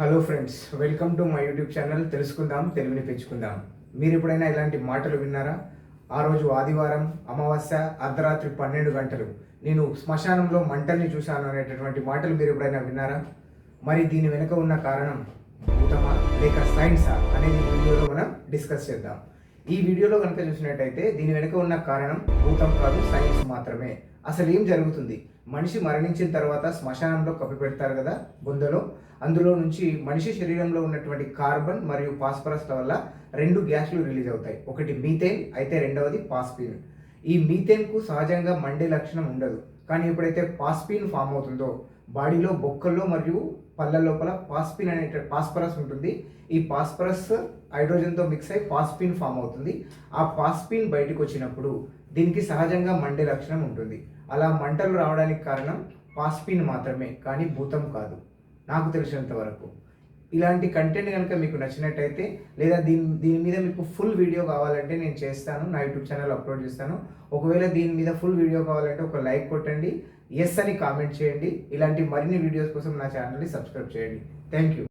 Hello friends, welcome to my YouTube channel తెలుసుకుందాం తెలుగుని పెంచుకుందాం. మీరు ఎప్పుడైనా ఇలాంటి మాటలు విన్నారా? ఆ రోజు ఆదివారం అమావాస్య అర్ధరాత్రి 12 గంటలు నేను శ్మశానంలో మంటల్ని చూశాను అనేటటువంటి మాటలు మీరు ఎప్పుడైనా విన్నారా? మరి దీని వెనుక ఉన్న కారణం భూతమా లేక సైన్సా అనేది వీడియోలో మనం డిస్కస్ చేద్దాం. ఈ వీడియోలో కనుక చూసినట్టయితే దీని వెనుక ఉన్న కారణం భూతం కాదు, సైన్స్ మాత్రమే. అసలు ఏం జరుగుతుంది? మనిషి మరణించిన తర్వాత శ్మశానంలో కప్పి పెడతారు కదా బొందలో. అందులో నుంచి మనిషి శరీరంలో ఉన్నటువంటి కార్బన్ మరియు ఫాస్ఫరస్ వల్ల 2 గ్యాస్లు రిలీజ్ అవుతాయి. ఒకటి మీథేన్ అయితే రెండవది పాస్పిన్. ఈ మీథేన్కు సహజంగా మండే లక్షణం ఉండదు, కానీ ఎప్పుడైతే పాస్పిన్ ఫామ్ అవుతుందో బాడీలో బొక్కల్లో మరియు పళ్ళ లోపల పాస్పిన్ అనే ఫాస్ఫరస్ ఉంటుంది. ఈ ఫాస్ఫరస్ హైడ్రోజన్తో మిక్స్ అయి పాస్పిన్ ఫామ్ అవుతుంది. ఆ పాస్పిన్ బయటకు వచ్చినప్పుడు దీనికి సహజంగా మండే లక్షణం ఉంటుంది. అలా మంటలు రావడానికి కారణం పాస్పిన్ మాత్రమే, కానీ భూతం కాదు నాకు తెలిసినంత వరకు. ఇలాంటి కంటెంట్ కనుక మీకు నచ్చినట్టయితే లేదా దీని మీద మీకు ఫుల్ వీడియో కావాలంటే నేను చేస్తాను, నా యూట్యూబ్ ఛానల్ అప్లోడ్ చేస్తాను. ఒకవేళ దీని మీద ఫుల్ వీడియో కావాలంటే ఒక లైక్ కొట్టండి, ఎస్ అని కామెంట్ చేయండి. ఇలాంటి మరిన్ని వీడియోస్ కోసం నా ఛానల్ని సబ్స్క్రైబ్ చేయండి. Thank you.